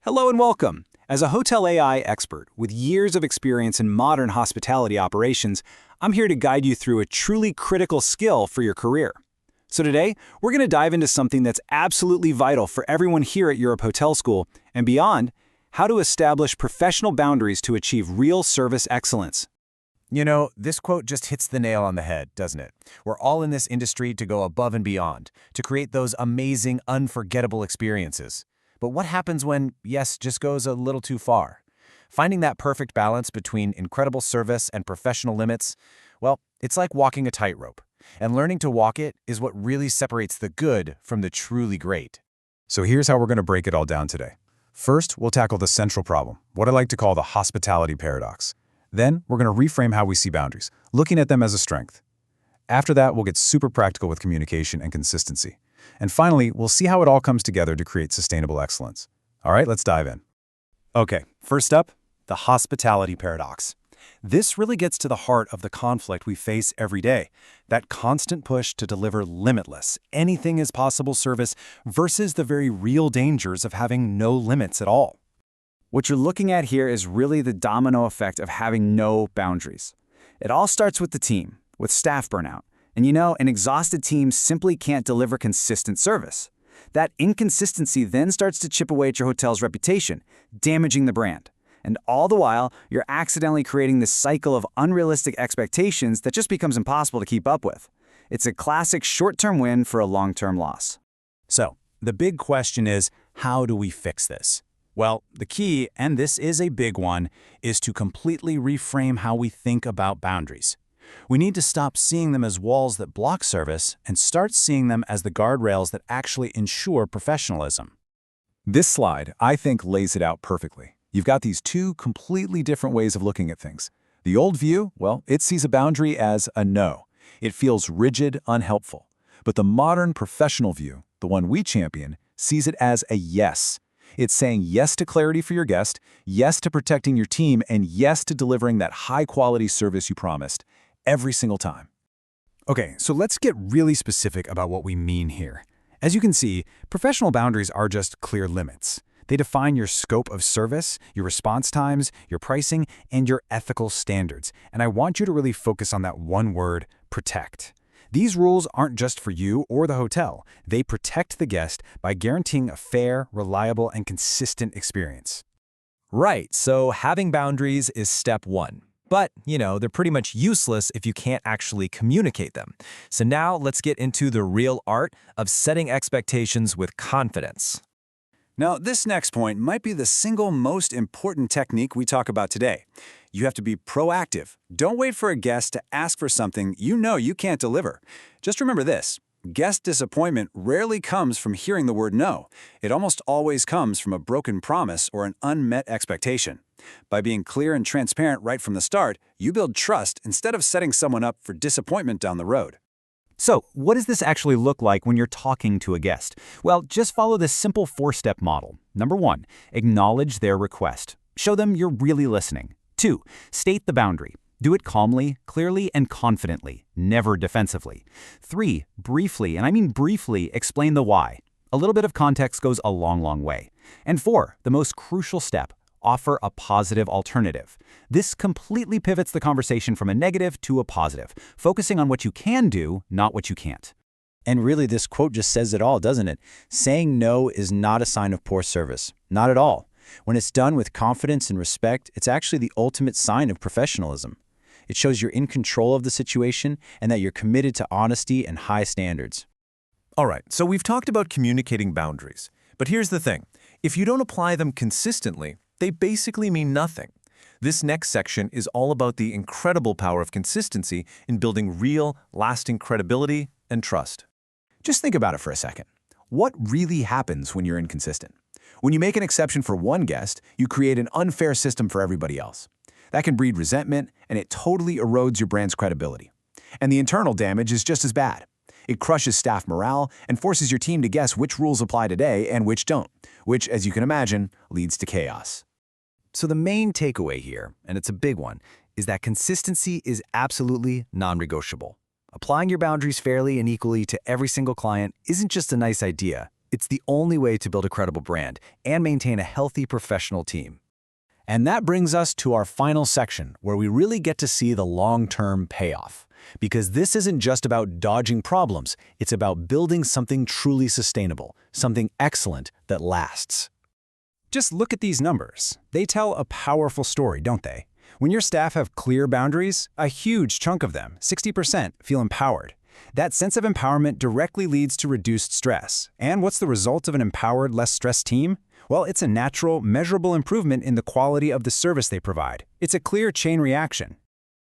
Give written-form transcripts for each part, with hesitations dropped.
Hello and welcome. As a hotel AI expert with years of experience in modern hospitality operations, I'm here to guide you through a truly critical skill for your career. So today, we're going to dive into something that's absolutely vital for everyone here at Europe Hotel School and beyond: how to establish professional boundaries to achieve real service excellence. You know, this quote just hits the nail on the head, doesn't it? We're all in this industry to go above and beyond, to create those amazing, unforgettable experiences. But what happens when yes just goes a little too far? Finding that perfect balance between incredible service and professional limits, well, it's like walking a tightrope. And learning to walk it is what really separates the good from the truly great. So here's how we're going to break it all down today. First, we'll tackle the central problem, what I like to call the hospitality paradox. Then, we're going to reframe how we see boundaries, looking at them as a strength. After that, we'll get super practical with communication and consistency. And finally, we'll see how it all comes together to create sustainable excellence. All right, let's dive in. Okay, first up, the hospitality paradox. This really gets to the heart of the conflict we face every day, that constant push to deliver limitless, anything is possible service versus the very real dangers of having no limits at all. What you're looking at here is really the domino effect of having no boundaries. It all starts with the team, with staff burnout. And an exhausted team simply can't deliver consistent service. That inconsistency then starts to chip away at your hotel's reputation, damaging the brand. And all the while, you're accidentally creating this cycle of unrealistic expectations that just becomes impossible to keep up with. It's a classic short-term win for a long-term loss. So, the big question is, how do we fix this? Well, the key, and this is a big one, is to completely reframe how we think about boundaries. We need to stop seeing them as walls that block service and start seeing them as the guardrails that actually ensure professionalism. This slide, I think, lays it out perfectly. You've got these two completely different ways of looking at things. The old view, well, it sees a boundary as a no. It feels rigid, unhelpful. But the modern professional view, the one we champion, sees it as a yes. It's saying yes to clarity for your guest, yes to protecting your team, and yes to delivering that high-quality service you promised, every single time. Okay, so let's get really specific about what we mean here. As you can see, professional boundaries are just clear limits. They define your scope of service, your response times, your pricing, and your ethical standards. And I want you to really focus on that one word: protect. These rules aren't just for you or the hotel. They protect the guest by guaranteeing a fair, reliable, and consistent experience. Right, so having boundaries is step one. But, they're pretty much useless if you can't actually communicate them. So now let's get into the real art of setting expectations with confidence. Now, this next point might be the single most important technique we talk about today. You have to be proactive. Don't wait for a guest to ask for something you can't deliver. Just remember this: guest disappointment rarely comes from hearing the word no. It almost always comes from a broken promise or an unmet expectation. By being clear and transparent right from the start, you build trust instead of setting someone up for disappointment down the road. So, what does this actually look like when you're talking to a guest? Well, just follow this simple 4-step model. Number 1, acknowledge their request. Show them you're really listening. 2, state the boundary. Do it calmly, clearly, and confidently, never defensively. 3, briefly, and I mean briefly, explain the why. A little bit of context goes a long, long way. And 4, the most crucial step: offer a positive alternative. This completely pivots the conversation from a negative to a positive, focusing on what you can do, not what you can't. And really, this quote just says it all, doesn't it? Saying no is not a sign of poor service. Not at all. When it's done with confidence and respect, it's actually the ultimate sign of professionalism. It shows you're in control of the situation and that you're committed to honesty and high standards. All right, so we've talked about communicating boundaries. But here's the thing: if you don't apply them consistently, they basically mean nothing. This next section is all about the incredible power of consistency in building real, lasting credibility and trust. Just think about it for a second. What really happens when you're inconsistent? When you make an exception for one guest, you create an unfair system for everybody else. That can breed resentment, and it totally erodes your brand's credibility. And the internal damage is just as bad. It crushes staff morale and forces your team to guess which rules apply today and which don't, which, as you can imagine, leads to chaos. So the main takeaway here, and it's a big one, is that consistency is absolutely non-negotiable. Applying your boundaries fairly and equally to every single client isn't just a nice idea, It's the only way to build a credible brand and maintain a healthy professional team. And that brings us to our final section, where we really get to see the long-term payoff. Because this isn't just about dodging problems, it's about building something truly sustainable, something excellent that lasts. Just look at these numbers. They tell a powerful story, don't they? When your staff have clear boundaries, a huge chunk of them, 60%, feel empowered. That sense of empowerment directly leads to reduced stress. And what's the result of an empowered, less stressed team? Well, it's a natural, measurable improvement in the quality of the service they provide. It's a clear chain reaction.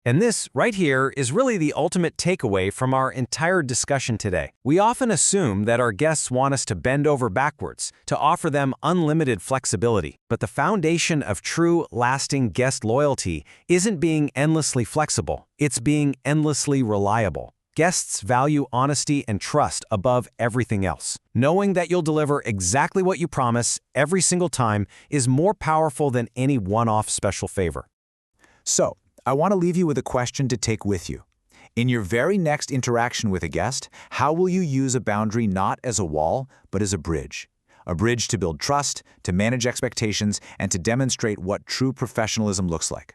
And this, right here, is really the ultimate takeaway from our entire discussion today. We often assume that our guests want us to bend over backwards, to offer them unlimited flexibility. But the foundation of true, lasting guest loyalty isn't being endlessly flexible. It's being endlessly reliable. Guests value honesty and trust above everything else. Knowing that you'll deliver exactly what you promise every single time is more powerful than any one-off special favor. So, I want to leave you with a question to take with you. In your very next interaction with a guest, how will you use a boundary not as a wall, but as a bridge? A bridge to build trust, to manage expectations, and to demonstrate what true professionalism looks like.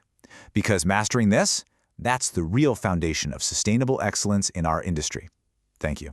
Because mastering this, that's the real foundation of sustainable excellence in our industry. Thank you.